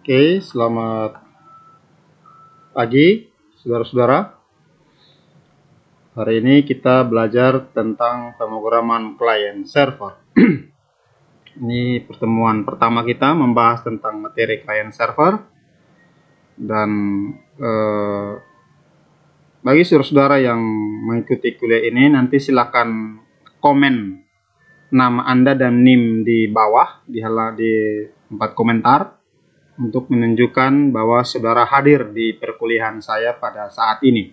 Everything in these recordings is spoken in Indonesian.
Oke, selamat pagi, saudara-saudara. Hari ini kita belajar tentang pemrograman client server. Ini pertemuan pertama kita membahas tentang materi client server. Dan bagi saudara-saudara yang mengikuti kuliah ini, nanti silakan komen nama Anda dan NIM di bawah di tempat komentar, untuk menunjukkan bahwa saudara hadir di perkuliahan saya pada saat ini.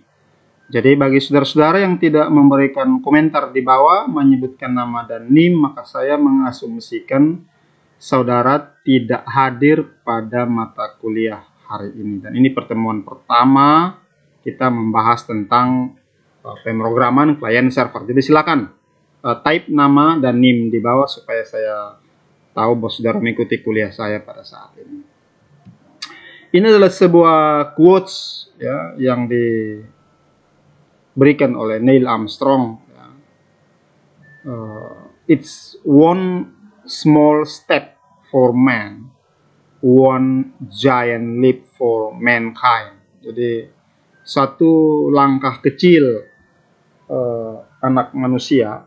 Jadi bagi saudara-saudara yang tidak memberikan komentar di bawah menyebutkan nama dan NIM, maka saya mengasumsikan saudara tidak hadir pada mata kuliah hari ini. Dan ini pertemuan pertama kita membahas tentang pemrograman client server. Jadi silakan type nama dan NIM di bawah supaya saya tahu bahwa saudara mengikuti kuliah saya pada saat ini. Ini adalah sebuah quotes ya, yang diberikan oleh Neil Armstrong. Ya. It's one small step for man, one giant leap for mankind. Jadi satu langkah kecil anak manusia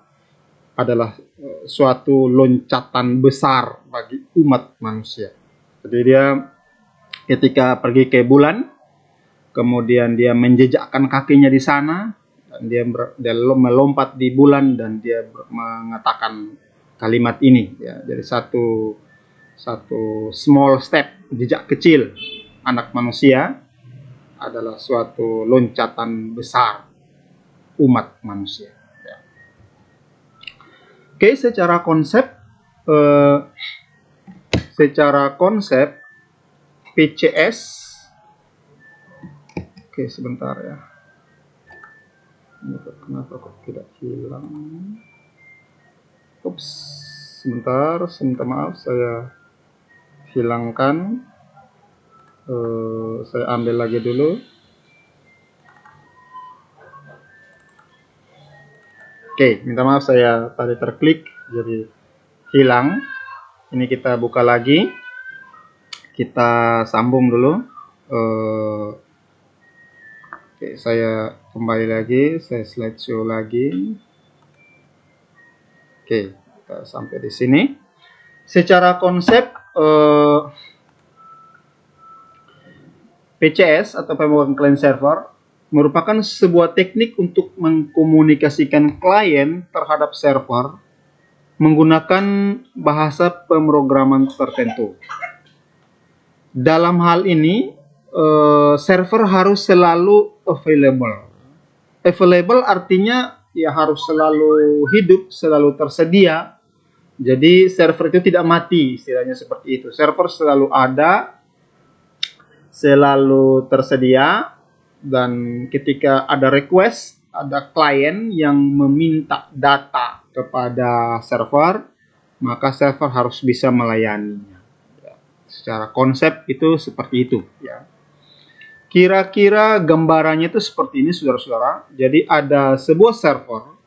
adalah suatu loncatan besar bagi umat manusia. Jadi dia ketika pergi ke bulan, kemudian dia menjejakkan kakinya di sana, dan dia melompat di bulan, dan dia mengatakan kalimat ini. Ya, jadi satu small step, jejak kecil anak manusia adalah suatu loncatan besar umat manusia. Ya. Oke, secara konsep PCS. Oke, sebentar ya. Kenapa kok tidak hilang? Ups, sebentar, maaf, saya hilangkan. Saya ambil lagi dulu. Oke, minta maaf, saya tadi terklik jadi hilang. Ini kita buka lagi. Kita sambung dulu. Oke, saya kembali lagi, saya slideshow lagi. Oke, kita sampai di sini. Secara konsep PCS atau pemrograman client server merupakan sebuah teknik untuk mengkomunikasikan klien terhadap server menggunakan bahasa pemrograman tertentu. Dalam hal ini, server harus selalu available. Available artinya ya harus selalu hidup, selalu tersedia. Jadi server itu tidak mati, istilahnya seperti itu. Server selalu ada, selalu tersedia, dan ketika ada request, ada klien yang meminta data kepada server, maka server harus bisa melayaninya. Secara konsep itu seperti itu ya. Kira-kira gambarannya itu seperti ini, saudara-saudara. Jadi ada sebuah server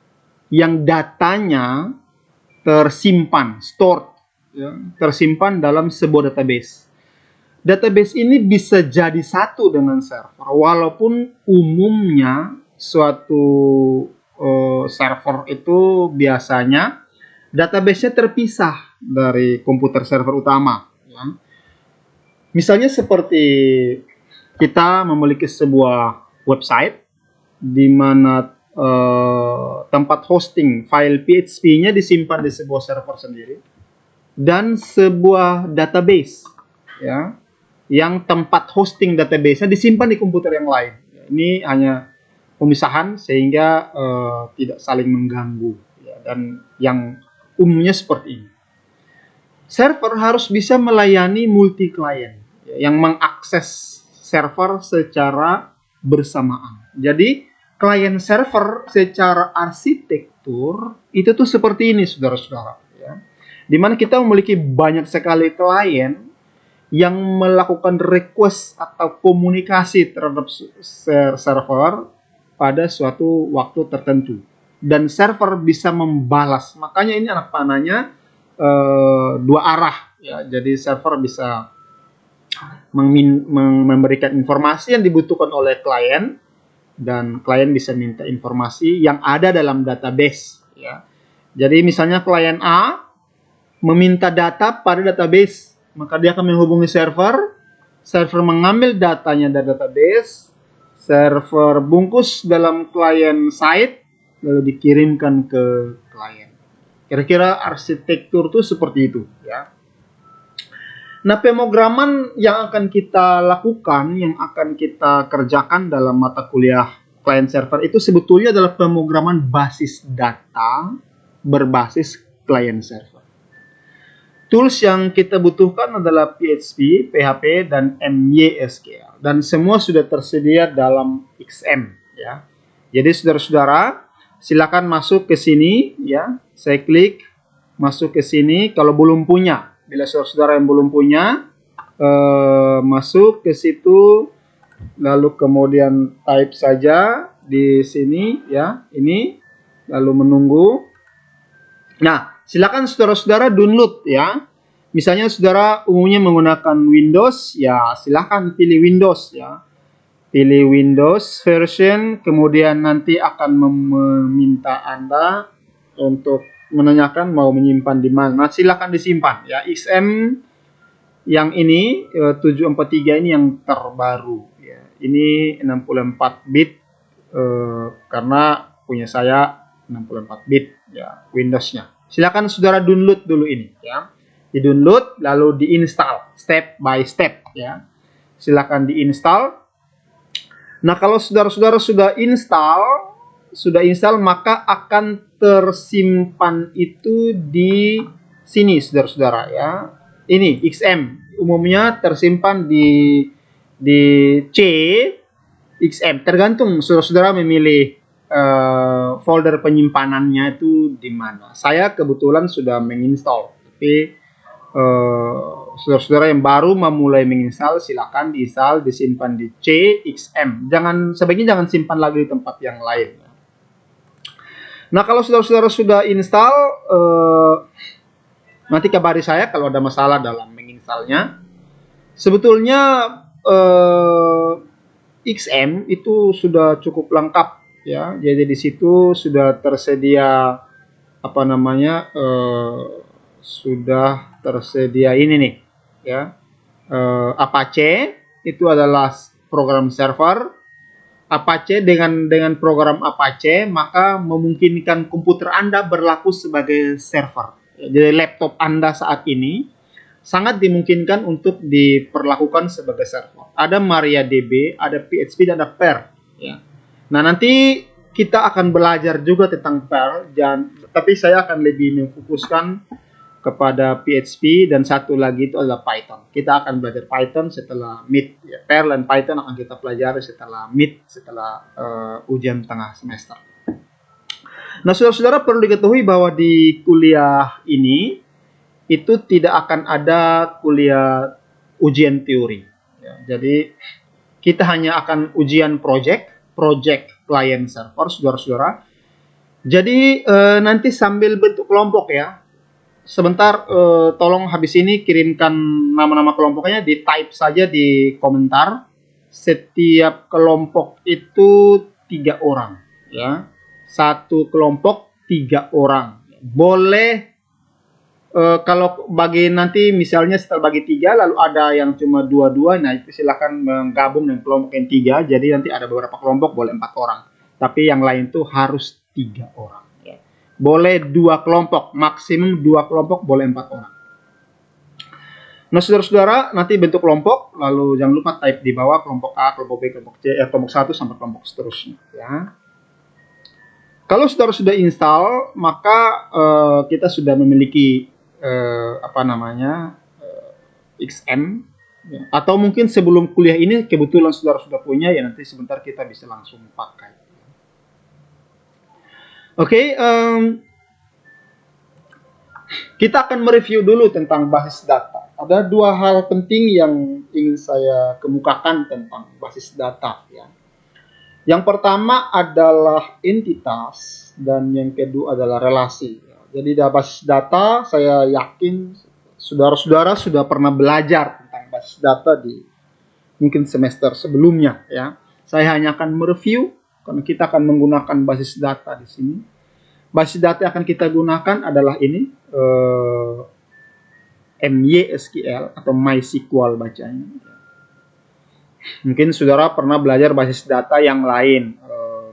yang datanya tersimpan, stored ya, tersimpan dalam sebuah database. Database ini bisa jadi satu dengan server, walaupun umumnya suatu server itu biasanya database-nya terpisah dari komputer server utama ya. Misalnya seperti kita memiliki sebuah website di mana tempat hosting file PHP-nya disimpan di sebuah server sendiri, dan sebuah database ya, yang tempat hosting database-nya disimpan di komputer yang lain. Ini hanya pemisahan sehingga tidak saling mengganggu ya, dan yang umumnya seperti ini. Server harus bisa melayani multi client yang mengakses server secara bersamaan. Jadi client server secara arsitektur itu tuh seperti ini, saudara-saudara ya. Dimana kita memiliki banyak sekali klien yang melakukan request atau komunikasi terhadap server pada suatu waktu tertentu, dan server bisa membalas. Makanya ini anak panahnya dua arah ya. Jadi server bisa memberikan informasi yang dibutuhkan oleh klien, dan klien bisa minta informasi yang ada dalam database, ya. Jadi misalnya klien A meminta data pada database, maka dia akan menghubungi server, server mengambil datanya dari database, server bungkus dalam klien side, lalu dikirimkan ke klien. Kira-kira arsitektur itu seperti itu, ya. Nah, pemrograman yang akan kita lakukan, yang akan kita kerjakan dalam mata kuliah client server itu sebetulnya adalah pemrograman basis data berbasis client server. Tools yang kita butuhkan adalah PHP, PHP, dan MySQL. Dan semua sudah tersedia dalam XM, ya. Jadi saudara-saudara, silakan masuk ke sini, ya. Saya klik masuk ke sini kalau belum punya. Bila saudara-saudara yang belum punya, masuk ke situ, lalu kemudian type saja di sini, ya, ini, lalu menunggu. Nah, silakan saudara-saudara download, ya. Misalnya saudara umumnya menggunakan Windows, ya silakan pilih Windows, ya. Pilih Windows version, kemudian nanti akan meminta Anda untuk menanyakan mau menyimpan di mana. Nah, silakan disimpan, ya. XM yang ini 743 ini yang terbaru, ya. Ini 64 bit karena punya saya 64 bit, ya, Windows-nya. Silakan saudara download dulu ini, ya. Di-download lalu diinstal step by step, ya. Silakan diinstal. Nah, kalau saudara-saudara sudah install, maka akan tersimpan itu di sini, saudara-saudara, ya. Ini XM umumnya tersimpan di C XM, tergantung saudara-saudara memilih folder penyimpanannya itu di mana. Saya kebetulan sudah menginstall, tapi saudara-saudara yang baru memulai menginstal, silakan diinstal, disimpan di CXM. Sebaiknya jangan simpan lagi di tempat yang lain. Nah, kalau saudara-saudara sudah install, nanti kabari saya kalau ada masalah dalam menginstalnya. Sebetulnya XM itu sudah cukup lengkap, ya. Jadi di situ sudah tersedia sudah tersedia ini nih, ya. Apache itu adalah program server. Apache dengan program Apache maka memungkinkan komputer Anda berlaku sebagai server. Jadi laptop Anda saat ini sangat dimungkinkan untuk diperlakukan sebagai server. Ada MariaDB, ada PHP, dan ada Perl, ya. Nah, nanti kita akan belajar juga tentang Perl, tapi saya akan lebih memfokuskan kepada PHP, dan satu lagi itu adalah Python. Kita akan belajar Python setelah mid, ya. Perl dan Python akan kita pelajari setelah mid, setelah ujian tengah semester. Nah, saudara-saudara perlu diketahui bahwa di kuliah ini itu tidak akan ada kuliah ujian teori, ya. Jadi kita hanya akan ujian project client server, saudara-saudara. Jadi nanti sambil bentuk kelompok, ya. Sebentar, tolong habis ini kirimkan nama-nama kelompoknya, di type saja di komentar. Setiap kelompok itu 3 orang, ya. Satu kelompok 3 orang. Boleh kalau bagi nanti misalnya setelah bagi 3 lalu ada yang cuma 2-2, nah itu silahkan menggabung dengan kelompok yang 3. Jadi nanti ada beberapa kelompok boleh 4 orang. Tapi yang lain tuh harus 3 orang. Boleh 2 kelompok, maksimum 2 kelompok, boleh 4 orang. Nah, saudara-saudara, nanti bentuk kelompok, lalu jangan lupa type di bawah kelompok A, kelompok B, kelompok C, kelompok 1 sampai kelompok seterusnya, ya. Kalau saudara sudah install, maka kita sudah memiliki XM, ya. Atau mungkin sebelum kuliah ini kebetulan saudara sudah punya, ya nanti sebentar kita bisa langsung pakai. Oke, kita akan mereview dulu tentang basis data. Ada 2 hal penting yang ingin saya kemukakan tentang basis data, ya. Yang pertama adalah entitas dan yang kedua adalah relasi. Jadi dalam basis data, saya yakin saudara-saudara sudah pernah belajar tentang basis data di mungkin semester sebelumnya ya. Saya hanya akan mereview karena kita akan menggunakan basis data di sini. Basis data yang akan kita gunakan adalah ini MySQL atau MySQL bacanya. Mungkin saudara pernah belajar basis data yang lain.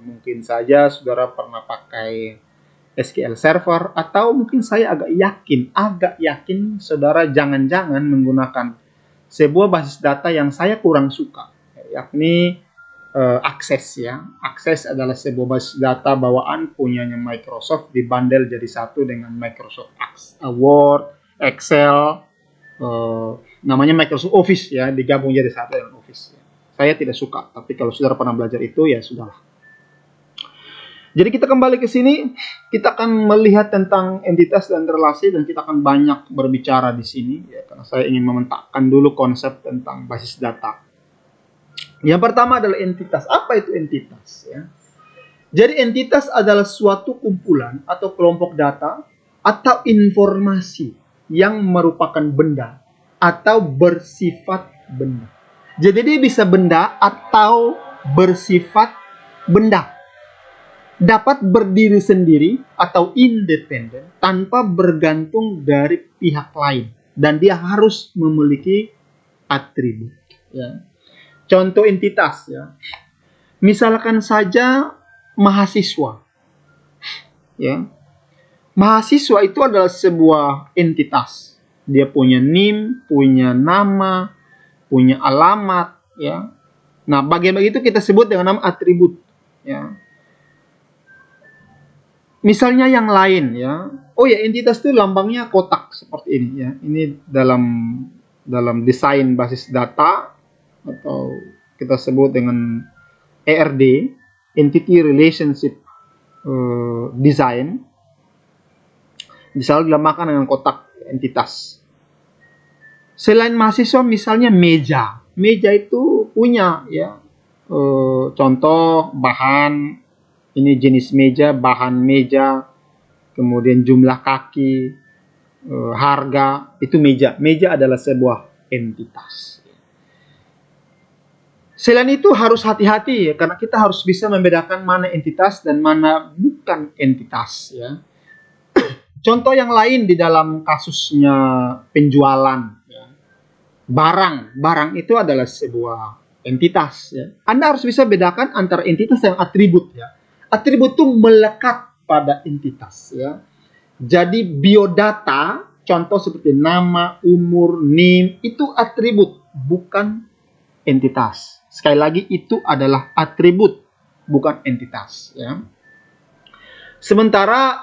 Mungkin saja saudara pernah pakai SQL Server, atau mungkin saya agak yakin saudara jangan-jangan menggunakan sebuah basis data yang saya kurang suka, yakni Access ya. Access adalah sebuah basis data bawaan punyanya Microsoft dibandel jadi satu dengan Microsoft Word, Excel, namanya Microsoft Office ya, digabung jadi satu dengan Office. Saya tidak suka, tapi kalau saudara pernah belajar itu ya sudahlah. Jadi kita kembali ke sini, kita akan melihat tentang entitas dan relasi, dan kita akan banyak berbicara di sini ya, karena saya ingin mementakkan dulu konsep tentang basis data. Yang pertama adalah entitas. Apa itu entitas ya? Jadi entitas adalah suatu kumpulan atau kelompok data atau informasi yang merupakan benda atau bersifat benda. Jadi dia bisa benda atau bersifat benda. Dapat berdiri sendiri atau independen tanpa bergantung dari pihak lain, dan dia harus memiliki atribut ya. Contoh entitas ya, misalkan saja mahasiswa ya. Mahasiswa itu adalah sebuah entitas, dia punya NIM, punya nama, punya alamat ya. Nah, bagian itu kita sebut dengan nama atribut ya. Misalnya yang lain ya. Oh ya, entitas itu lambangnya kotak seperti ini ya. Ini dalam desain basis data, atau kita sebut dengan ERD, Entity Relationship Design. Selalu dilambangkan dengan kotak entitas. Selain mahasiswa, misalnya meja. Meja itu punya ya. Contoh bahan. Ini jenis meja, bahan meja, kemudian jumlah kaki, harga, itu meja. Meja adalah sebuah entitas. Selain itu harus hati-hati ya, karena kita harus bisa membedakan mana entitas dan mana bukan entitas ya. Contoh yang lain di dalam kasusnya penjualan ya. Barang itu adalah sebuah entitas ya. Anda harus bisa bedakan antara entitas dan atribut ya. Atribut itu melekat pada entitas ya. Jadi biodata, contoh seperti nama, umur, NIM, itu atribut, bukan entitas. Sekali lagi, itu adalah atribut, bukan entitas ya. Sementara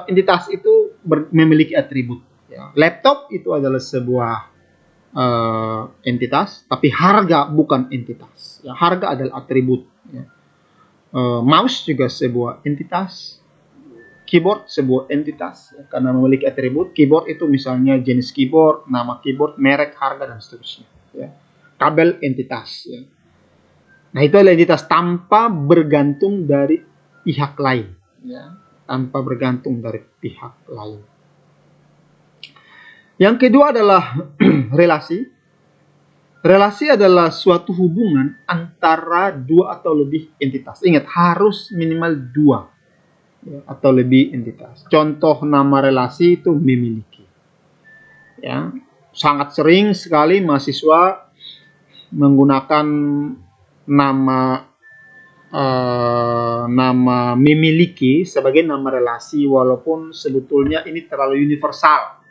entitas itu memiliki atribut ya. Laptop itu adalah sebuah entitas, tapi harga bukan entitas ya. Harga adalah atribut ya. Mouse juga sebuah entitas, keyboard sebuah entitas ya, karena memiliki atribut. Keyboard itu misalnya jenis keyboard, nama keyboard, merek, harga, dan seterusnya ya. Kabel entitas ya. Nah, itu adalah entitas tanpa bergantung dari pihak lain ya, tanpa bergantung dari pihak lain. Yang kedua adalah relasi. Relasi adalah suatu hubungan antara dua atau lebih entitas. Ingat, harus minimal dua ya, atau lebih entitas. Contoh nama relasi itu memiliki. Ya, sangat sering sekali mahasiswa menggunakan nama memiliki sebagai nama relasi, walaupun sebetulnya ini terlalu universal,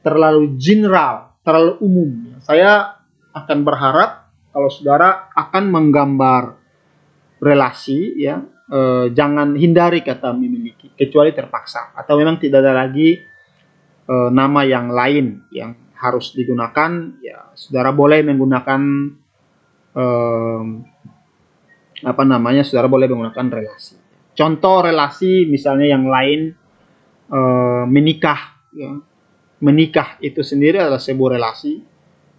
terlalu general, terlalu umum. Saya akan berharap kalau saudara akan menggambar relasi ya, jangan hindari kata memiliki kecuali terpaksa, atau memang tidak ada lagi nama yang lain yang harus digunakan ya. Saudara boleh menggunakan saudara boleh menggunakan relasi. Contoh relasi misalnya yang lain, menikah ya. Menikah itu sendiri adalah sebuah relasi.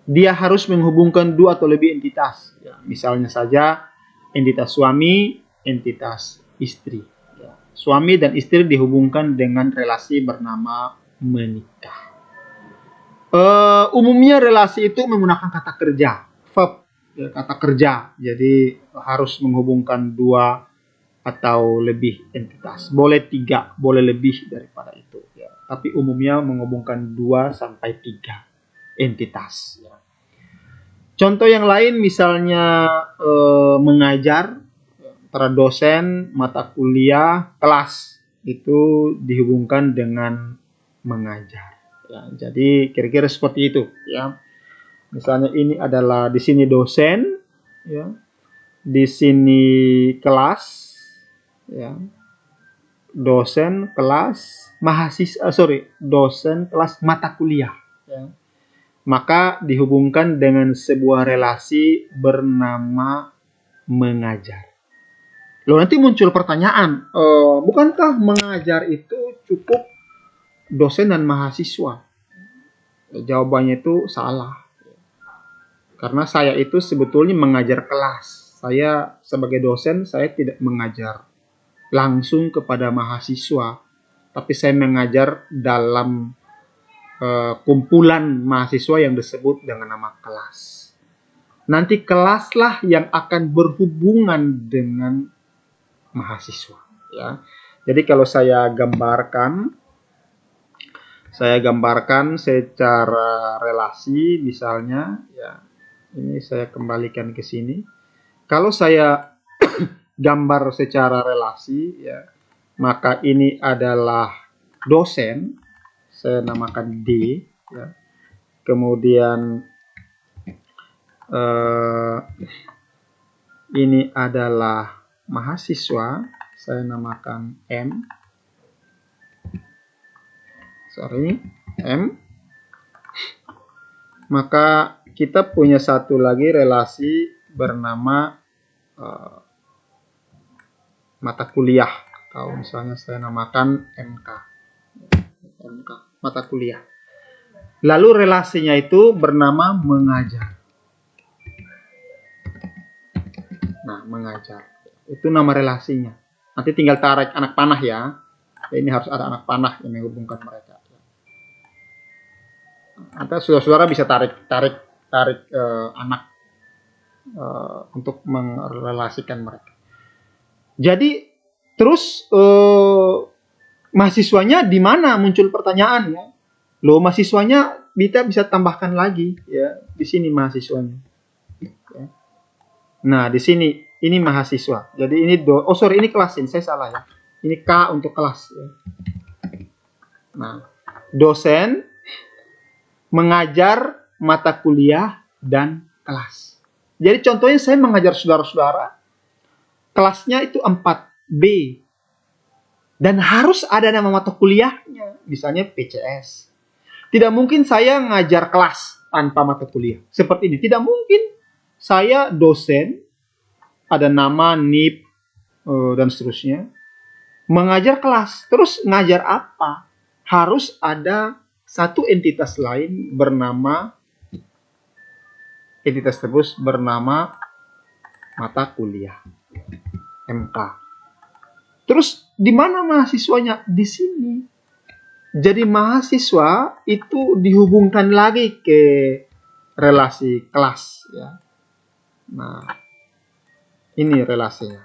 Dia harus menghubungkan dua atau lebih entitas ya. Misalnya saja entitas suami, entitas istri ya. Suami dan istri dihubungkan dengan relasi bernama menikah. Umumnya relasi itu menggunakan kata kerja, verb, ya, kata kerja. Jadi harus menghubungkan dua atau lebih entitas. Boleh tiga, boleh lebih daripada itu. Ya. Tapi umumnya menghubungkan 2 sampai 3 entitas. Ya. Contoh yang lain misalnya mengajar, antara dosen, mata kuliah, kelas. Itu dihubungkan dengan mengajar. Ya, jadi kira-kira seperti itu. Ya. Misalnya ini adalah di sini dosen, ya, di sini kelas, ya, dosen kelas mahasiswa, dosen kelas mata kuliah, ya. Maka dihubungkan dengan sebuah relasi bernama mengajar. Loh, nanti muncul pertanyaan, bukankah mengajar itu cukup dosen dan mahasiswa? Jawabannya itu salah. Karena saya itu sebetulnya mengajar kelas. Saya sebagai dosen, saya tidak mengajar langsung kepada mahasiswa, tapi saya mengajar dalam kumpulan mahasiswa yang disebut dengan nama kelas. Nanti kelaslah yang akan berhubungan dengan mahasiswa. Ya. Jadi kalau saya gambarkan secara relasi, misalnya, ya, ini saya kembalikan ke sini. Kalau saya gambar secara relasi, ya, maka ini adalah dosen, saya namakan D, ya. Kemudian ini adalah mahasiswa, saya namakan M, M. Maka kita punya satu lagi relasi bernama mata kuliah, atau misalnya saya namakan MK, mata kuliah. Lalu relasinya itu bernama mengajar. Nah, mengajar. Itu nama relasinya. Nanti tinggal tarik anak panah ya. Ini harus ada anak panah yang menghubungkan mereka. Atau saudara-saudara bisa tarik anak untuk merelasikan mereka. Jadi terus mahasiswanya di mana, muncul pertanyaan ya. Loh, mahasiswanya kita bisa tambahkan lagi ya, di sini mahasiswanya. Ya. Nah, di sini ini mahasiswa. Jadi ini ini kelasin, saya salah ya. Ini K untuk kelas ya. Nah, dosen, mengajar, mata kuliah, dan kelas. Jadi contohnya saya mengajar saudara-saudara, kelasnya itu 4B. Dan harus ada nama mata kuliahnya, misalnya PCS. Tidak mungkin saya ngajar kelas tanpa mata kuliah. Seperti ini, tidak mungkin. Saya dosen, ada nama, NIP, dan seterusnya. Mengajar kelas, terus ngajar apa? Harus ada satu entitas lain bernama, entitas tersebut bernama mata kuliah, MK. Terus di mana mahasiswanya? Di sini. Jadi mahasiswa itu dihubungkan lagi ke relasi kelas ya. Nah, ini relasinya.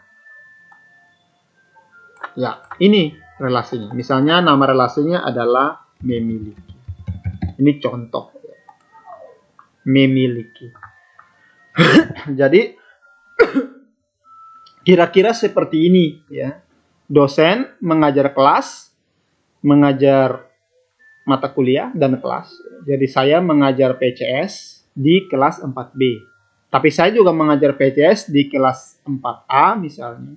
Ya, ini relasinya. Misalnya nama relasinya adalah memiliki. Ini contoh. Memiliki. Jadi kira-kira seperti ini ya. Dosen mengajar kelas, mengajar mata kuliah dan kelas. Jadi saya mengajar PCS di kelas 4B. Tapi saya juga mengajar PCS di kelas 4A misalnya.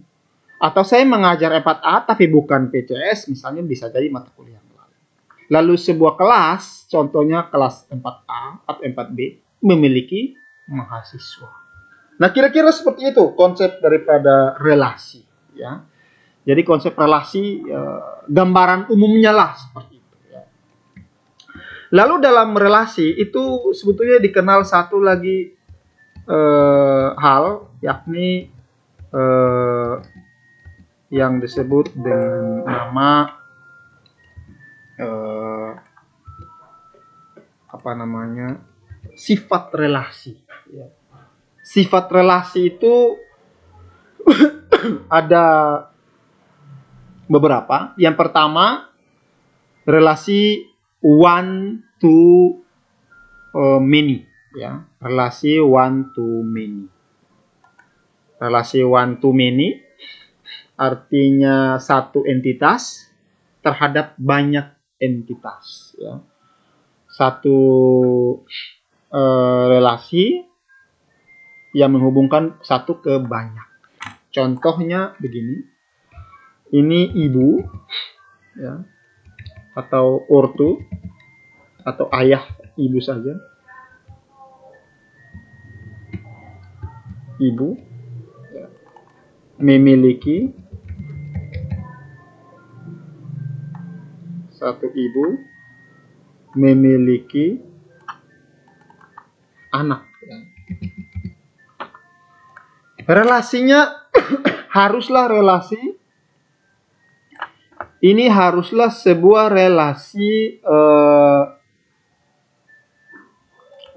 Atau saya mengajar 4A tapi bukan PCS, misalnya bisa jadi mata kuliah. Lalu sebuah kelas, contohnya kelas 4A atau 4B, memiliki mahasiswa. Nah, kira-kira seperti itu konsep daripada relasi ya. Jadi konsep relasi gambaran umumnya lah seperti itu ya. Lalu dalam relasi itu sebetulnya dikenal satu lagi hal, yakni yang disebut dengan nama sifat relasi. Ya. Sifat relasi itu ada beberapa. Yang pertama, relasi one to many. Ya, relasi one to many. Relasi one to many artinya satu entitas terhadap banyak entitas. Ya. Satu relasi yang menghubungkan satu ke banyak. Contohnya begini, ini ibu, ya, atau ortu, atau ayah ibu saja. Ibu ya, memiliki satu ibu memiliki anak. Ya. Relasinya haruslah sebuah relasi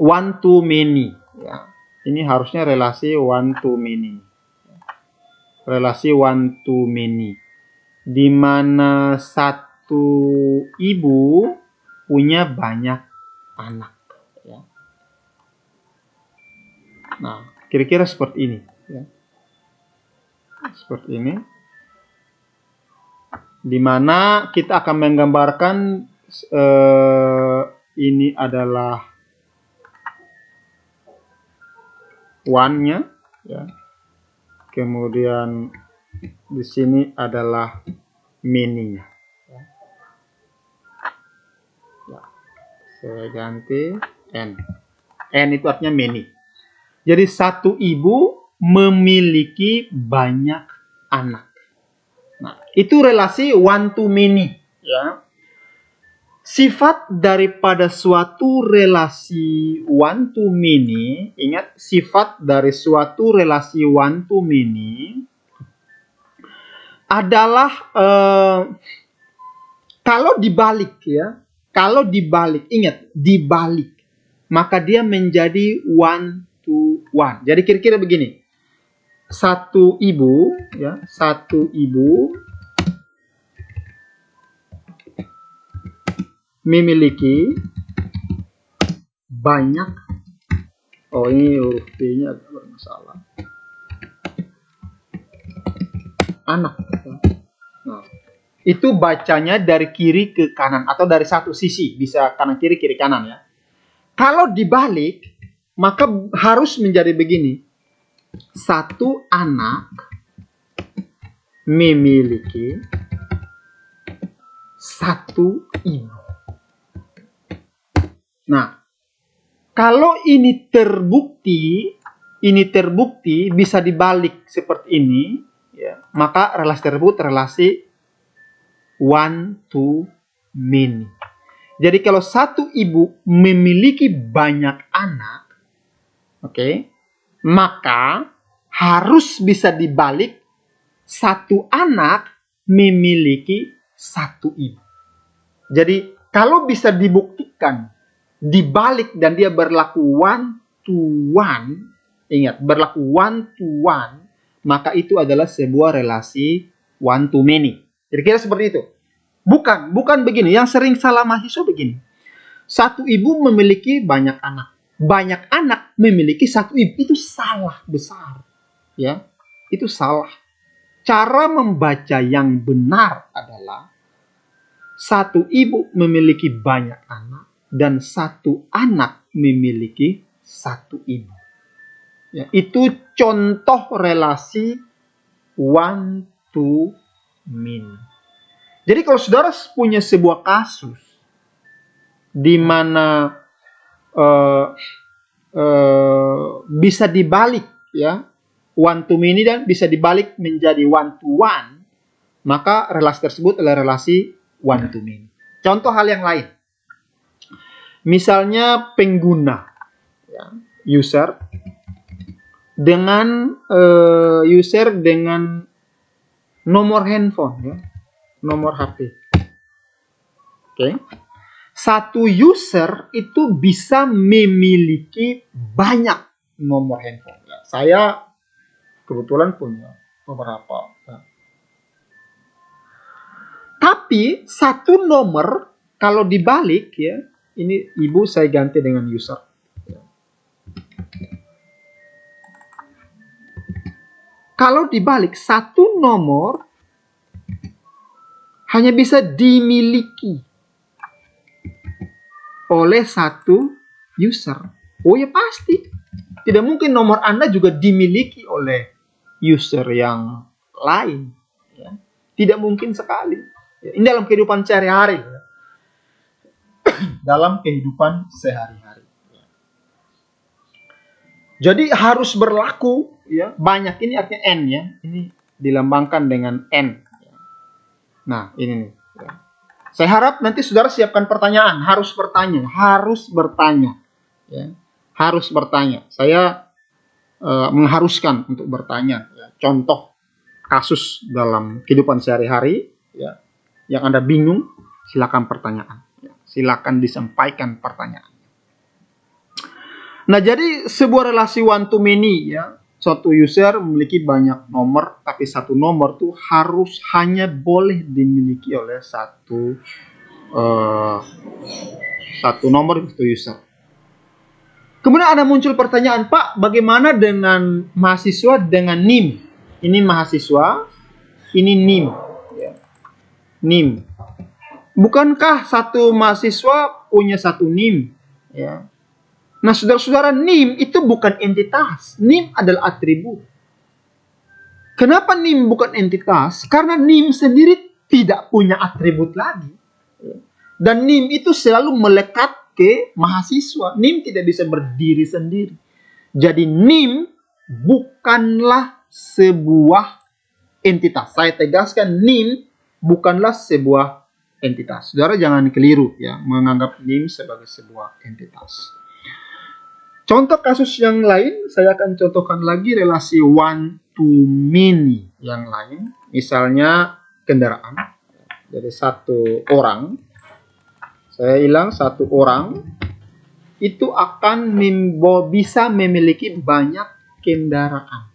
one to many. Ya. Ini harusnya relasi one to many. Relasi one to many. Di mana satu ibu punya banyak anak. Ya. Nah, kira-kira seperti ini. Ya. Seperti ini. Di mana kita akan menggambarkan ini adalah one-nya, ya. Kemudian di sini adalah many-nya. Ya. Ya. Saya ganti n. N itu artinya many. Jadi satu ibu memiliki banyak anak. Nah, itu relasi one to many, ya. Sifat daripada suatu relasi one to many, ingat sifat dari suatu relasi one to many adalah kalau dibalik, ya. Kalau dibalik, ingat dibalik, maka dia menjadi one to one. Jadi kira-kira begini. Satu ibu, ya, satu ibu memiliki banyak, ini huruf B-nya agak bermasalah, anak. Nah, itu bacanya dari kiri ke kanan atau dari satu sisi, bisa kanan kiri kiri kanan, ya. Kalau dibalik, maka harus menjadi begini. Satu anak memiliki satu ibu. Nah, kalau ini terbukti bisa dibalik seperti ini, ya, maka relasi tersebut relasi one to many. Jadi kalau satu ibu memiliki banyak anak, oke, maka harus bisa dibalik satu anak memiliki satu ibu. Jadi kalau bisa dibuktikan dibalik dan dia berlaku one to one, ingat berlaku one to one, maka itu adalah sebuah relasi one to many. Kira-kira seperti itu. Bukan begini. Yang sering salah mahasiswa begini. Satu ibu memiliki banyak anak. Banyak anak memiliki satu ibu. Itu salah besar. Ya, itu salah. Cara membaca yang benar adalah satu ibu memiliki banyak anak dan satu anak memiliki satu ibu. Ya, itu contoh relasi one to many. Jadi kalau saudara punya sebuah kasus di mana bisa dibalik, ya, one to many dan bisa dibalik menjadi one to one, maka relasi tersebut adalah relasi one to many. Contoh hal yang lain. Misalnya pengguna, ya, user dengan nomor handphone, ya, nomor HP. Oke. Satu user itu bisa memiliki banyak nomor handphone. Ya, saya kebetulan punya beberapa. Ya. Tapi satu nomor kalau dibalik ya, ini ibu saya ganti dengan user. Ya. Kalau dibalik satu nomor hanya bisa dimiliki oleh satu user. Oh ya pasti. Tidak mungkin nomor Anda juga dimiliki oleh user yang lain. Ya. Tidak mungkin sekali. Ya. Ini dalam kehidupan sehari-hari. Ya. Dalam kehidupan sehari-hari. Ya. Jadi harus berlaku. Ya. Banyak ini artinya N ya. Ini dilambangkan dengan N. Ya. Nah ini nih. Ya. Saya harap nanti saudara siapkan pertanyaan. Harus bertanya. Harus bertanya. Ya. Harus bertanya. Saya mengharuskan untuk bertanya. Ya. Contoh kasus dalam kehidupan sehari-hari. Ya. Yang Anda bingung, silakan pertanyaan. Ya. Silakan disampaikan pertanyaan. Nah, jadi sebuah relasi one to many. Ya. Suatu user memiliki banyak nomor, tapi satu nomor tuh harus hanya boleh dimiliki oleh satu nomor itu user. Kemudian ada muncul pertanyaan, Pak, bagaimana dengan mahasiswa dengan NIM? Ini mahasiswa, ini NIM. Ya. NIM. Bukankah satu mahasiswa punya satu NIM? Ya. Nah, saudara-saudara, NIM itu bukan entitas. NIM adalah atribut. Kenapa NIM bukan entitas? Karena NIM sendiri tidak punya atribut lagi. Dan NIM itu selalu melekat ke mahasiswa. NIM tidak bisa berdiri sendiri. Jadi NIM bukanlah sebuah entitas. Saya tegaskan, NIM bukanlah sebuah entitas. Saudara jangan keliru ya menganggap NIM sebagai sebuah entitas. Contoh kasus yang lain, saya akan contohkan lagi relasi one to many yang lain. Misalnya kendaraan. Jadi satu orang, saya bilang satu orang itu akan bisa memiliki banyak kendaraan.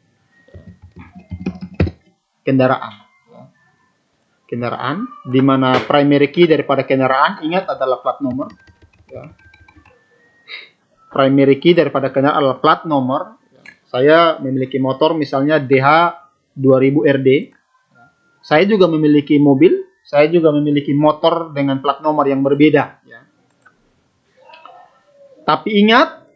Kendaraan, di mana primary key daripada kendaraan, ingat adalah plat nomor. Ya. Primary key daripada kendaraan adalah plat nomor. Saya memiliki motor misalnya DH 2000 RD. Saya juga memiliki mobil. Saya juga memiliki motor dengan plat nomor yang berbeda. Ya. Tapi ingat,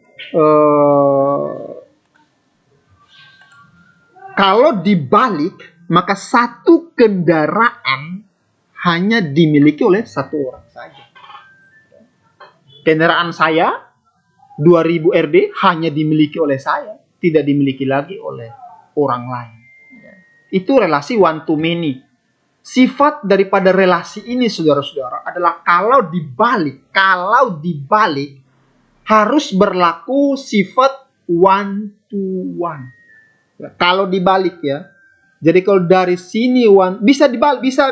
kalau dibalik, maka satu kendaraan hanya dimiliki oleh satu orang saja. Kendaraan saya 2000 RD hanya dimiliki oleh saya, tidak dimiliki lagi oleh orang lain. Itu relasi one to many. Sifat daripada relasi ini, saudara-saudara, adalah kalau dibalik harus berlaku sifat one to one. Ya, kalau dibalik ya. Jadi kalau dari sini one bisa dibalik, bisa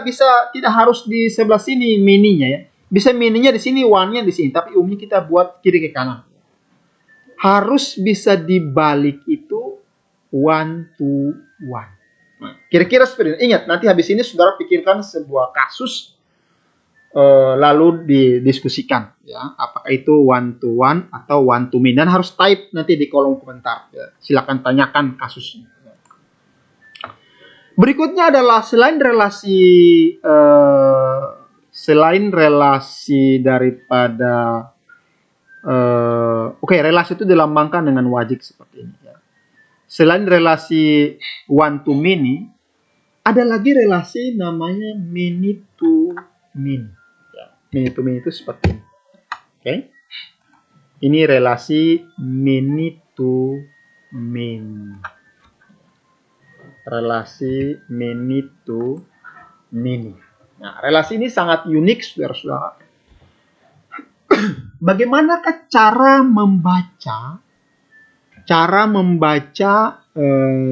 tidak harus di sebelah sini many-nya ya. Bisa many-nya di sini, one-nya di sini, tapi umumnya kita buat kiri ke kanan. Harus bisa dibalik itu one to one. Nah, kira-kira seperti ini. Ingat, nanti habis ini saudara pikirkan sebuah kasus lalu didiskusikan ya, apakah itu one to one atau one to many, dan harus type nanti di kolom komentar ya. Silakan tanyakan kasusnya. Berikutnya adalah selain relasi daripada relasi itu dilambangkan dengan wajib seperti ini ya. Selain relasi one to many, ada lagi relasi namanya many to many. Many to many itu seperti ini. Oke. Ini relasi many to many. Relasi many to many. Nah, relasi ini sangat unik, saudara-saudara. Bagaimanakah cara membaca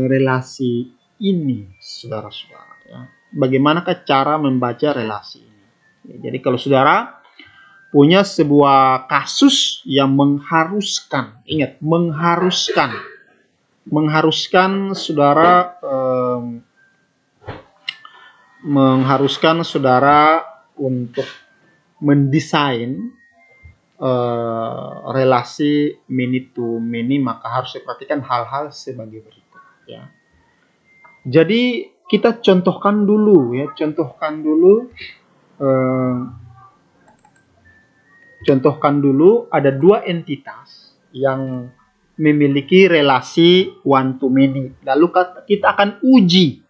relasi ini, saudara-saudara? Ya. Bagaimanakah cara membaca relasi ini? Ya, jadi kalau saudara punya sebuah kasus yang mengharuskan, ingat, mengharuskan saudara untuk mendesain relasi many to many, maka harus diperhatikan hal-hal sebagai berikut ya. Jadi kita contohkan dulu ada dua entitas yang memiliki relasi one to many. Lalu kita akan uji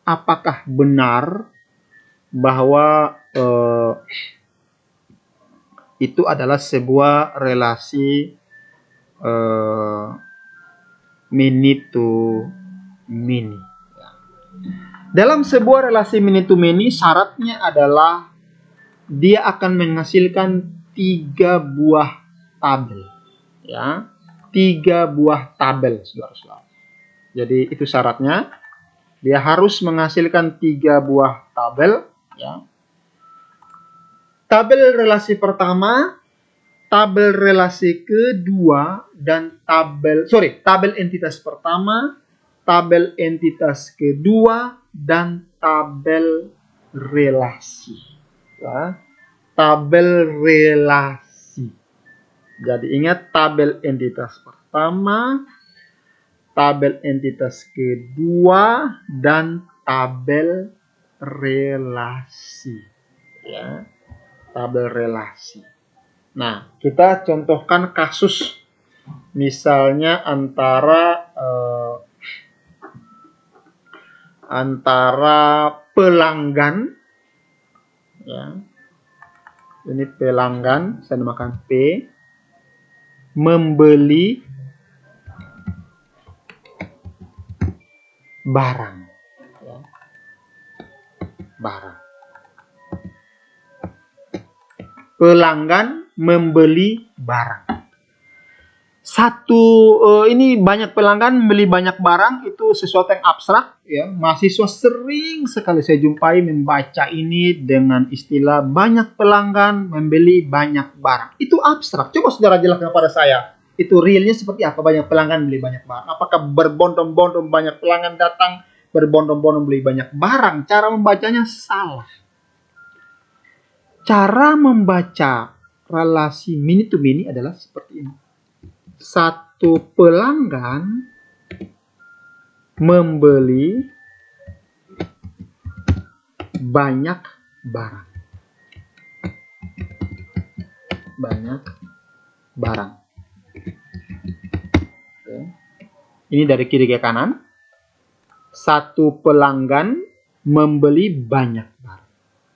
apakah benar bahwa itu adalah sebuah relasi many to many. Dalam sebuah relasi many to many, syaratnya adalah dia akan menghasilkan 3 buah tabel. Ya, 3 buah tabel, saudara-saudara. Jadi itu syaratnya. Dia harus menghasilkan 3 buah tabel. Ya. Tabel relasi pertama, tabel relasi kedua, dan tabel entitas pertama, tabel entitas kedua, dan tabel relasi. Ya. Tabel relasi. Jadi ingat, tabel entitas pertama, tabel entitas kedua, dan tabel relasi. Ya, tabel relasi. Nah, kita contohkan kasus misalnya antara pelanggan, ya, ini pelanggan, saya namakan P, membeli barang, ya, barang. Pelanggan membeli barang. Ini banyak pelanggan membeli banyak barang, itu sesuatu yang abstrak, ya. Mahasiswa sering sekali saya jumpai membaca ini dengan istilah banyak pelanggan membeli banyak barang. Itu abstrak. Coba saudara jelaskan kepada saya, itu realnya seperti apa banyak pelanggan beli banyak barang? Apakah berbondong-bondong banyak pelanggan datang, berbondong-bondong beli banyak barang? Cara membacanya salah. Cara membaca relasi many to many adalah seperti ini. Satu pelanggan membeli banyak barang. Banyak barang. Oke. Ini dari kiri ke kanan. Satu pelanggan membeli banyak barang.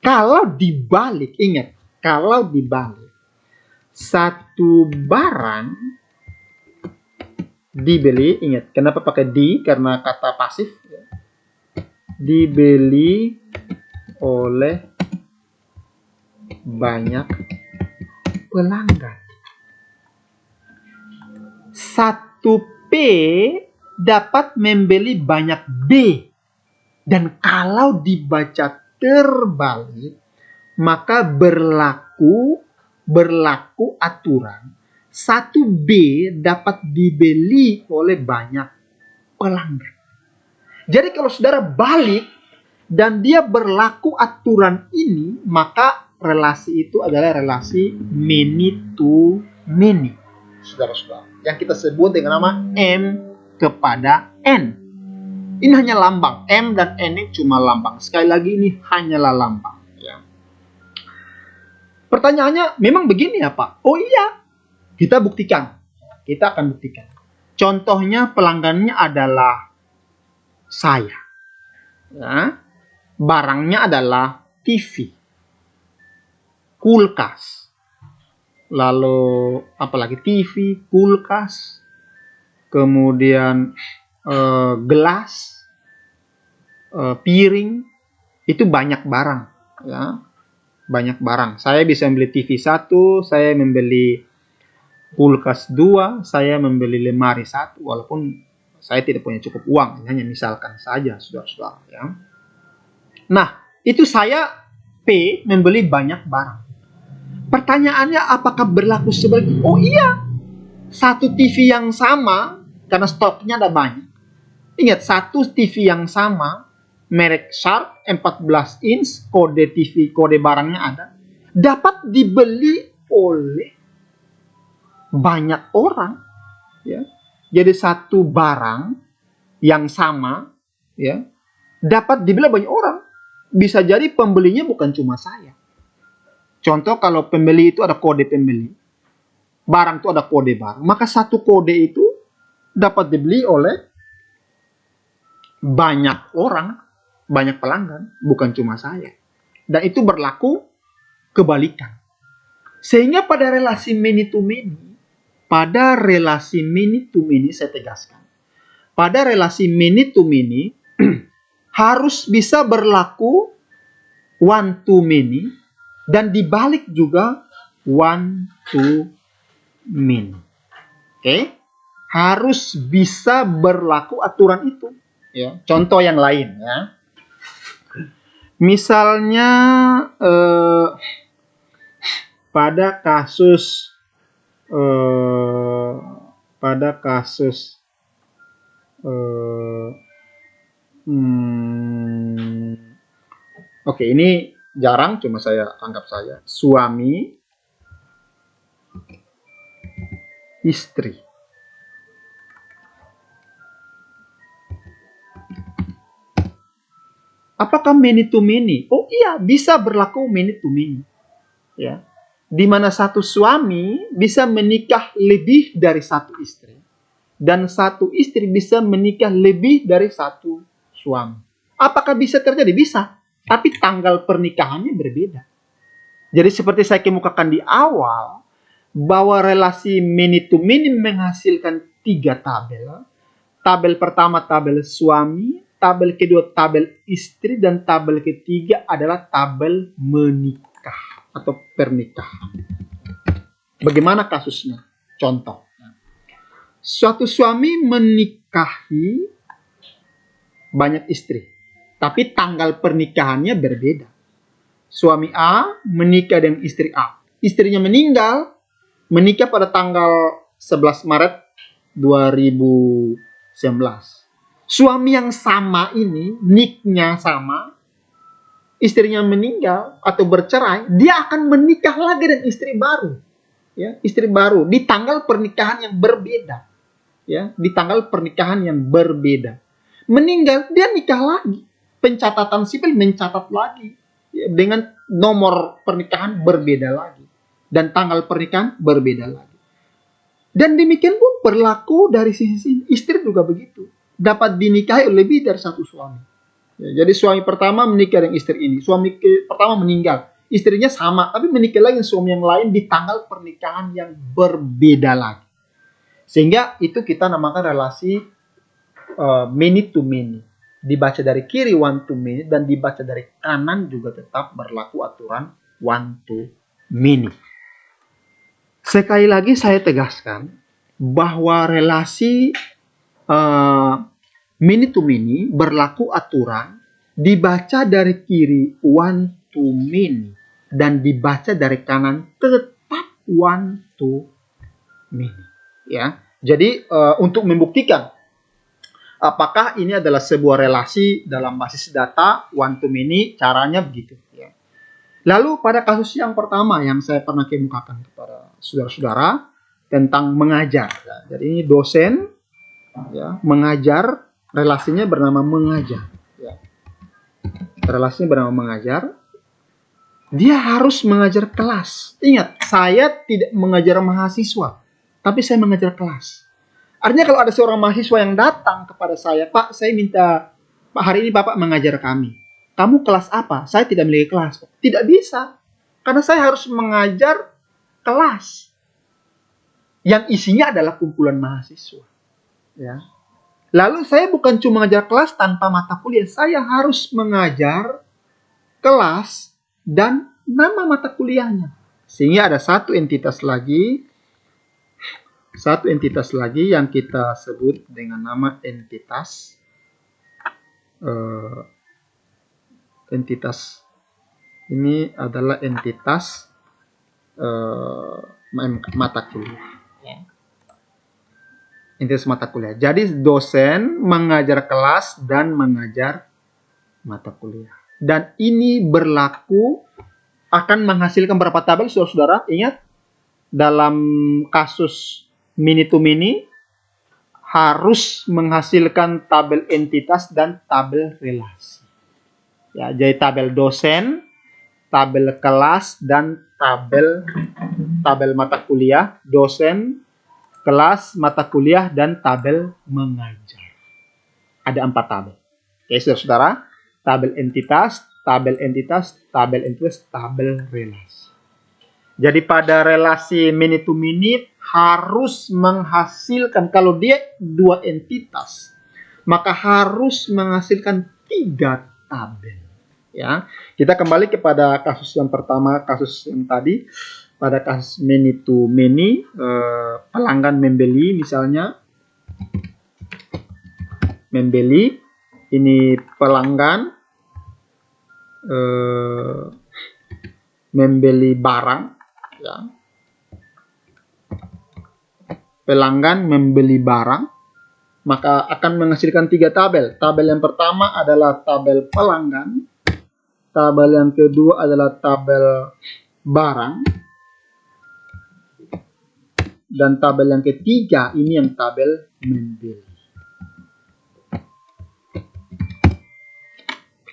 Kalau dibalik, ingat, kalau dibalik, satu barang dibeli, ingat, kenapa pakai di? Karena kata pasif, dibeli oleh banyak pelanggan. Satu P dapat membeli banyak B. Dan kalau dibaca terbalik, maka berlaku aturan satu B dapat dibeli oleh banyak pelanggan. Jadi kalau saudara balik dan dia berlaku aturan ini, maka relasi itu adalah relasi many to many, saudara-saudara, yang kita sebut dengan nama M kepada N. Ini hanya lambang. M dan N ini cuma lambang. Sekali lagi, ini hanyalah lambang. Ya. Pertanyaannya, memang begini ya Pak? Oh iya, kita buktikan. Kita akan buktikan. Contohnya pelanggannya adalah saya. Ya. Barangnya adalah TV, kulkas. Lalu apalagi TV, kulkas, kemudian gelas, piring, itu banyak barang, ya, banyak barang. Saya bisa membeli TV 1, saya membeli kulkas 2, saya membeli lemari 1, walaupun saya tidak punya cukup uang, hanya misalkan saja, saudara-saudara, ya. Nah, itu saya P membeli banyak barang. Pertanyaannya, apakah berlaku sebaliknya? Oh iya, satu TV yang sama, karena stoknya ada banyak. Ingat, satu TV yang sama, merek Sharp 14 inch, kode TV, kode barangnya ada, dapat dibeli oleh banyak orang. Ya. Jadi satu barang yang sama, ya, dapat dibeli banyak orang. Bisa jadi pembelinya bukan cuma saya. Contoh, kalau pembeli itu ada kode pembeli, barang itu ada kode barang, maka satu kode itu dapat dibeli oleh banyak orang, banyak pelanggan, bukan cuma saya. Dan itu berlaku kebalikan. Sehingga pada relasi many to many, saya tegaskan, pada relasi many to many harus bisa berlaku one to many, dan dibalik juga one to many. Oke? Harus bisa berlaku aturan itu. Ya. Contoh yang lain, ya. Misalnya pada kasus oke, ini jarang, cuma saya anggap saja. Suami, istri. Apakah many to many? Oh iya, bisa berlaku many to many. Ya. Di mana satu suami bisa menikah lebih dari satu istri. Dan satu istri bisa menikah lebih dari satu suami. Apakah bisa terjadi? Bisa. Tapi tanggal pernikahannya berbeda. Jadi seperti saya kemukakan di awal, bahwa relasi many to many menghasilkan 3 tabel. Tabel pertama tabel suami, tabel kedua tabel istri, dan tabel ketiga adalah tabel menikah atau pernikahan. Bagaimana kasusnya? Contoh. Suatu suami menikahi banyak istri, tapi tanggal pernikahannya berbeda. Suami A menikah dengan istri A. Istrinya meninggal, menikah pada tanggal 11 Maret 2019. Suami yang sama ini, niknya sama, istrinya meninggal atau bercerai, dia akan menikah lagi dengan istri baru. Ya, istri baru di tanggal pernikahan yang berbeda. Ya, di tanggal pernikahan yang berbeda. Meninggal, dia nikah lagi. Pencatatan sipil mencatat lagi. Ya, dengan nomor pernikahan berbeda lagi. Dan tanggal pernikahan berbeda lagi. Dan demikian pun berlaku dari sisi istri juga begitu. Dapat dinikahi lebih dari satu suami. Ya, jadi suami pertama menikah dengan istri ini. Suami pertama meninggal. Istrinya sama, tapi menikah lagi dengan suami yang lain di tanggal pernikahan yang berbeda lagi. Sehingga itu kita namakan relasi many to many. Dibaca dari kiri one to many, dan dibaca dari kanan juga tetap berlaku aturan one to many. Sekali lagi saya tegaskan bahwa relasi many to many berlaku aturan dibaca dari kiri one to many, dan dibaca dari kanan tetap one to many. Ya, jadi untuk membuktikan apakah ini adalah sebuah relasi dalam basis data one to many, caranya begitu. Ya. Lalu pada kasus yang pertama yang saya pernah kemukakan kepada saudara-saudara tentang mengajar. Ya. Jadi ini dosen, ya, mengajar, relasinya bernama mengajar. Ya. Relasinya bernama mengajar. Dia harus mengajar kelas. Ingat, saya tidak mengajar mahasiswa, tapi saya mengajar kelas. Artinya kalau ada seorang mahasiswa yang datang kepada saya, Pak, saya minta, Pak, hari ini Bapak mengajar kami. Kamu kelas apa? Saya tidak memiliki kelas. Tidak bisa. Karena saya harus mengajar kelas yang isinya adalah kumpulan mahasiswa. Ya. Lalu saya bukan cuma mengajar kelas tanpa mata kuliah. Saya harus mengajar kelas dan nama mata kuliahnya. Sehingga ada satu entitas lagi yang kita sebut dengan nama entitas ini adalah entitas mata kuliah. Intensitas mata kuliah. Jadi dosen mengajar kelas dan mengajar mata kuliah. Dan ini berlaku akan menghasilkan berapa tabel, saudara-saudara? Ingat, dalam kasus mini to mini harus menghasilkan tabel entitas dan tabel relasi. Ya, jadi tabel dosen, tabel kelas, dan tabel mata kuliah, dosen, kelas, mata kuliah, dan tabel mengajar. Ada 4 tabel. Oke, saudara-saudara, tabel entitas, tabel relasi. Jadi pada relasi mini to mini harus menghasilkan, kalau dia 2 entitas, maka harus menghasilkan 3 tabel. Ya, kita kembali kepada kasus yang pertama, kasus yang tadi. Pada kasus mini to mini, pelanggan membeli, misalnya membeli, ini pelanggan membeli barang, ya. Pelanggan membeli barang, maka akan menghasilkan 3 tabel. Tabel yang pertama adalah tabel pelanggan, tabel yang kedua adalah tabel barang, dan tabel yang ketiga ini yang tabel membeli.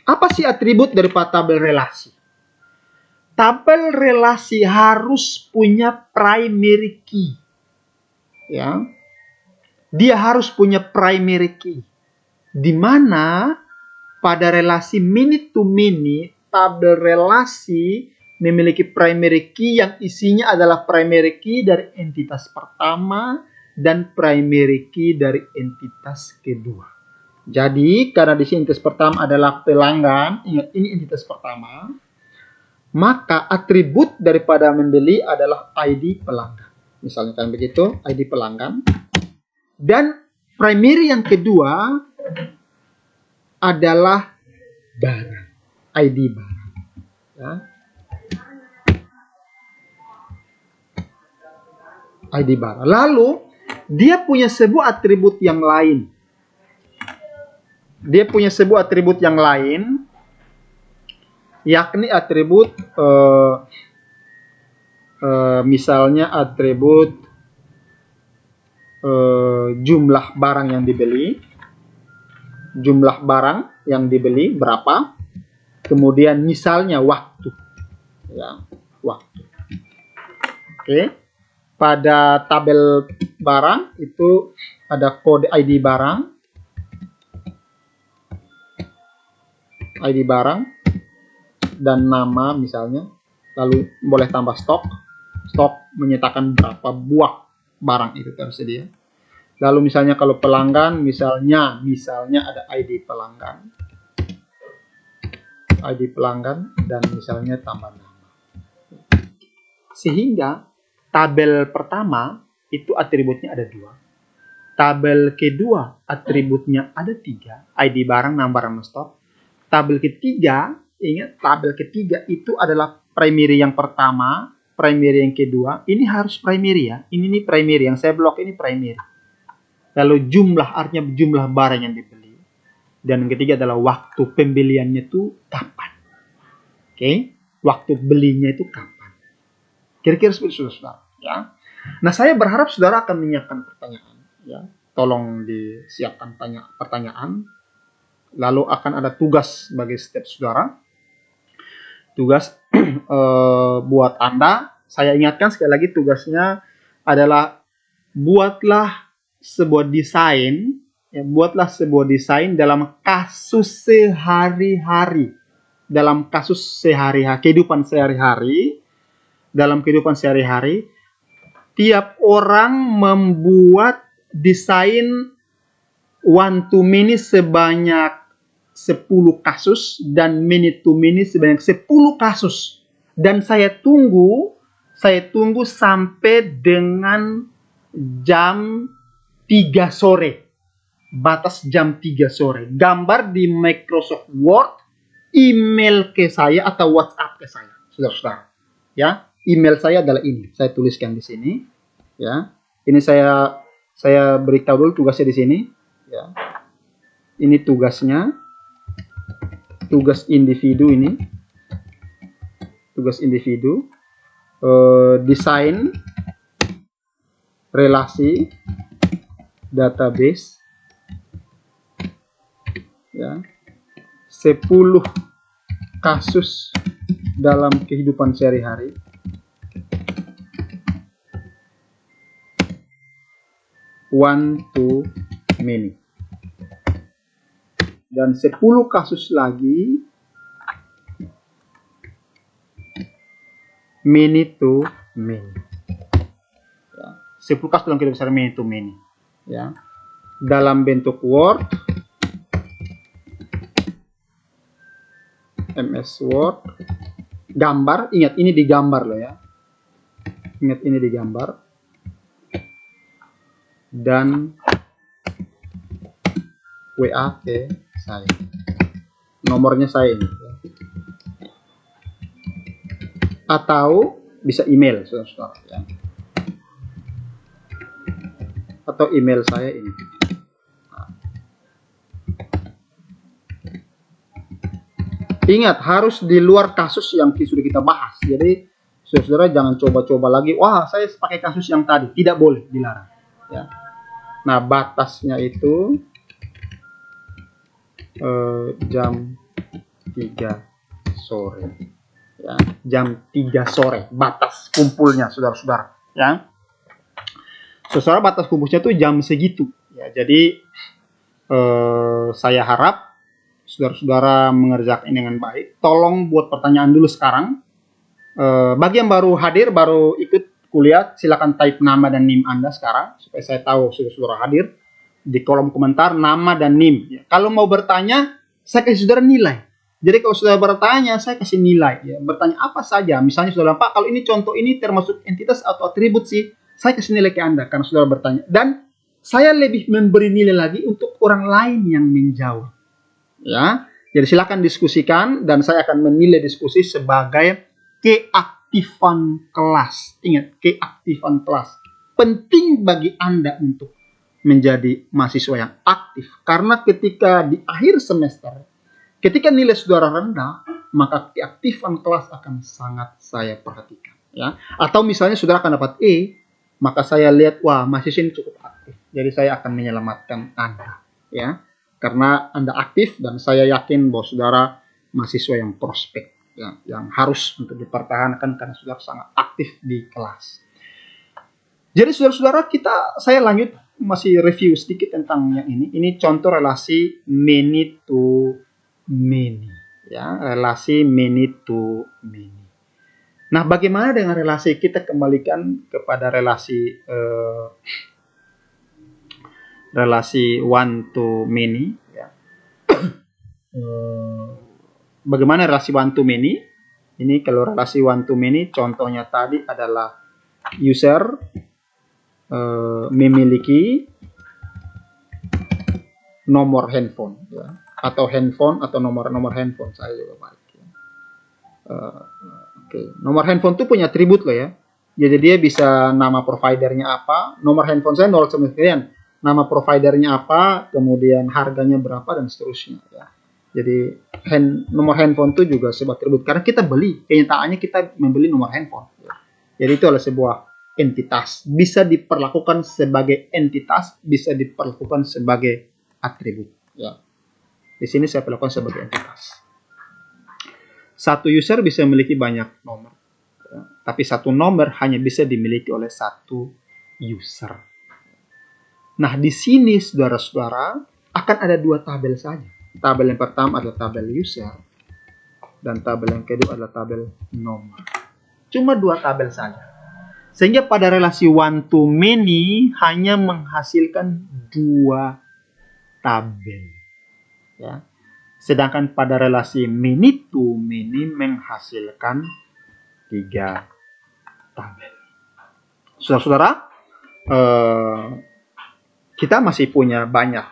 Apa sih atribut daripada tabel relasi? Tabel relasi harus punya primary key. Ya. Dia harus punya primary key. Di mana pada relasi mini to mini, tabel relasi memiliki primary key yang isinya adalah primary key dari entitas pertama dan primary key dari entitas kedua. Jadi, karena di sini entitas pertama adalah pelanggan, ingat ini entitas pertama, maka atribut daripada membeli adalah ID pelanggan. Misalnya kan begitu, ID pelanggan. Dan primary yang kedua adalah barang, ID barang. Ya. ID barang. Lalu, dia punya sebuah atribut yang lain. Dia punya sebuah atribut yang lain, yakni atribut misalnya atribut jumlah barang yang dibeli, jumlah barang yang dibeli berapa, kemudian misalnya waktu, ya, waktu. Oke, pada tabel barang itu ada kode ID barang, dan nama misalnya, lalu boleh tambah stok menyatakan berapa buah barang itu tersedia. Lalu misalnya kalau pelanggan, misalnya ada ID pelanggan dan misalnya tambah nama. Sehingga tabel pertama itu atributnya ada 2. Tabel kedua atributnya ada 3, ID barang, nama barang, stok. Tabel ketiga, ingat tabel ketiga itu adalah primary yang pertama, primary yang kedua. Ini harus primary ya. Ini primary, yang saya blok ini primary. Lalu jumlah, artinya jumlah barang yang dibeli. Dan yang ketiga adalah waktu pembeliannya itu kapan. Oke, waktu belinya itu kapan. Kira-kira seperti itu, saudara. Ya. Nah, saya berharap saudara akan menyiapkan pertanyaan. Ya. Tolong disiapkan pertanyaan. Lalu akan ada tugas bagi setiap saudara. Tugas buat Anda. Saya ingatkan sekali lagi, tugasnya adalah buatlah sebuah desain, ya, dalam kasus sehari-hari. Dalam kasus sehari-hari, kehidupan sehari-hari. Dalam kehidupan sehari-hari, tiap orang membuat desain one to many sebanyak 10 kasus dan minute to minute sebanyak 10 kasus. Dan saya tunggu sampai dengan jam 3 sore. Batas jam 3 sore. Gambar di Microsoft Word, email ke saya atau WhatsApp ke saya. Saudara-saudara. Ya, email saya adalah ini. Saya tuliskan di sini, ya. Ini saya beritahu dulu tugasnya di sini, ya. Ini tugasnya, tugas individu ini, tugas individu, desain relasi database, ya. 10 kasus dalam kehidupan sehari-hari. One to many. Dan 10 kasus lagi many to many. Ya. 10 kasus dalam kehidupan sehari-hari many to many. Ya. Dalam bentuk Word, MS Word, gambar, ingat ini digambar loh ya. Ingat ini digambar. Dan WA ke saya. Nomornya saya ini. Atau bisa email, saudara-saudara ya. Atau email saya ini. Ingat, harus di luar kasus yang sudah kita bahas. Jadi, saudara-saudara jangan coba-coba lagi. Wah, saya pakai kasus yang tadi. Tidak boleh, dilarang. Ya. Nah, batasnya itu jam 3 sore. Ya, jam 3 sore. Batas kumpulnya, saudara-saudara. Ya. Saudara, batas kumpulnya itu jam segitu. Ya, jadi, saya harap saudara-saudara mengerjakan ini dengan baik. Tolong buat pertanyaan dulu sekarang. Bagi yang baru hadir, baru ikut kuliah, silakan type nama dan NIM Anda sekarang supaya saya tahu saudara-saudara hadir. Di kolom komentar nama dan NIM. Ya, kalau mau bertanya, saya kasih saudara nilai. Jadi kalau saudara bertanya, saya kasih nilai. Ya, bertanya apa saja. Misalnya saudara, Pak, kalau ini contoh ini termasuk entitas atau atribut sih, saya kasih nilai ke Anda karena saudara bertanya. Dan saya lebih memberi nilai lagi untuk orang lain yang menjawab. Ya, jadi silakan diskusikan dan saya akan menilai diskusi sebagai keaktifan kelas. Ingat, keaktifan kelas penting bagi Anda untuk menjadi mahasiswa yang aktif, karena ketika di akhir semester, ketika nilai saudara rendah, maka keaktifan kelas akan sangat saya perhatikan. Ya, atau misalnya saudara akan dapat E, maka saya lihat, wah, mahasiswa ini cukup aktif, jadi saya akan menyelamatkan Anda. Ya. Karena Anda aktif dan saya yakin bahwa saudara mahasiswa yang prospek, ya, yang harus untuk dipertahankan karena saudara sangat aktif di kelas. Jadi saudara-saudara, saya lanjut masih review sedikit tentang yang ini. Ini contoh relasi many to many, ya, relasi many to many. Nah, bagaimana dengan relasi, kita kembalikan kepada relasi relasi one to many, ya. Bagaimana relasi one to many? Ini kalau relasi one to many, contohnya tadi adalah user memiliki nomor handphone, ya. Atau handphone atau nomor handphone saya juga baik. Ya. Nomor handphone itu punya atribut loh ya. Jadi dia bisa nama providernya apa, nomor handphone saya 0 sekian. Nama providernya apa, kemudian harganya berapa, dan seterusnya. Ya. Jadi nomor handphone itu juga sebuah atribut karena kita beli, kenyataannya kita membeli nomor handphone. Ya. Jadi itu adalah sebuah entitas, bisa diperlakukan sebagai entitas, bisa diperlakukan sebagai atribut. Ya. Di sini saya perlakukan sebagai entitas. Satu user bisa memiliki banyak nomor, ya. Tapi satu nomor hanya bisa dimiliki oleh satu user. Nah, di sini saudara-saudara akan ada 2 tabel saja. Tabel yang pertama adalah tabel user dan tabel yang kedua adalah tabel nomor. Cuma 2 tabel saja. Sehingga pada relasi one to many hanya menghasilkan 2 tabel. Ya. Sedangkan pada relasi many to many menghasilkan 3 tabel. Saudara-saudara, kita masih punya banyak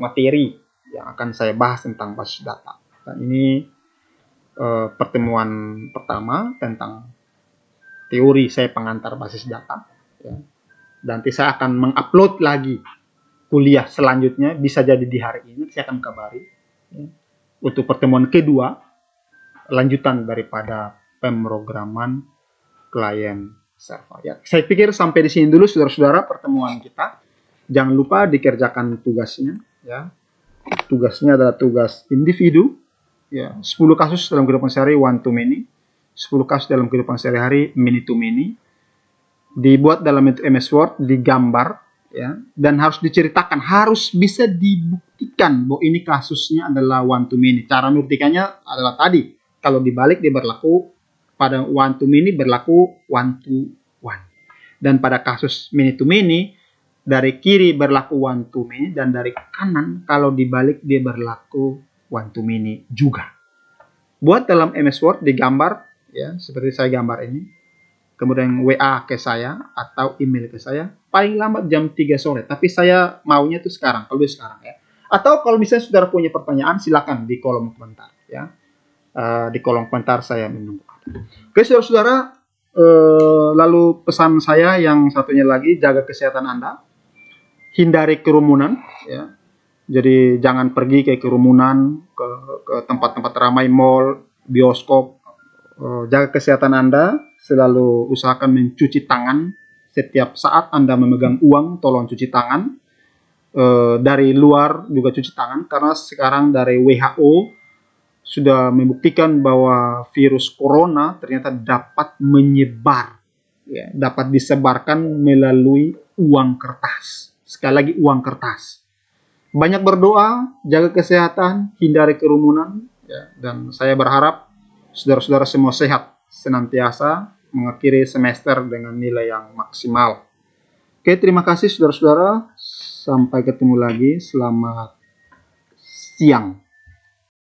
materi yang akan saya bahas tentang basis data. Dan ini pertemuan pertama tentang teori, saya pengantar basis data. Ya. Nanti saya akan mengupload lagi kuliah selanjutnya, bisa jadi di hari ini, saya akan kabari. Ya. Untuk pertemuan kedua, lanjutan daripada pemrograman klien server. Ya. Saya pikir sampai di sini dulu saudara-saudara pertemuan kita. Jangan lupa dikerjakan tugasnya. Ya. Tugasnya adalah tugas individu. Ya. 10 kasus dalam kehidupan sehari one to many. 10 kasus dalam kehidupan sehari-hari many to many. Dibuat dalam bentuk MS Word, digambar, ya, dan harus diceritakan, harus bisa dibuktikan bahwa ini kasusnya adalah one to many. Cara membuktikannya adalah tadi, kalau dibalik dia berlaku pada one to many berlaku one to one, dan pada kasus many to many dari kiri berlaku one to many, dan dari kanan kalau dibalik dia berlaku one to many juga. Buat dalam MS Word, digambar, ya, seperti saya gambar ini. Kemudian WA ke saya atau email ke saya paling lambat jam 3 sore. Tapi saya maunya itu sekarang, kalau bisa sekarang ya. Atau kalau misalnya saudara punya pertanyaan, silakan di kolom komentar ya. Di kolom komentar saya menunggu. Oke saudara-saudara, lalu pesan saya yang satunya lagi, jaga kesehatan Anda, hindari kerumunan ya. Jadi jangan pergi ke kerumunan, ke tempat-tempat ramai, mall, bioskop. Jaga kesehatan Anda, selalu usahakan mencuci tangan setiap saat Anda memegang uang, tolong cuci tangan. Dari luar juga cuci tangan, karena sekarang dari WHO sudah membuktikan bahwa virus corona ternyata dapat menyebar, ya, dapat disebarkan melalui uang kertas. Sekali lagi uang kertas. Banyak berdoa, jaga kesehatan, hindari kerumunan, ya, dan saya berharap saudara-saudara semua sehat senantiasa mengakhiri semester dengan nilai yang maksimal. Oke, terima kasih saudara-saudara. Sampai ketemu lagi. Selamat siang.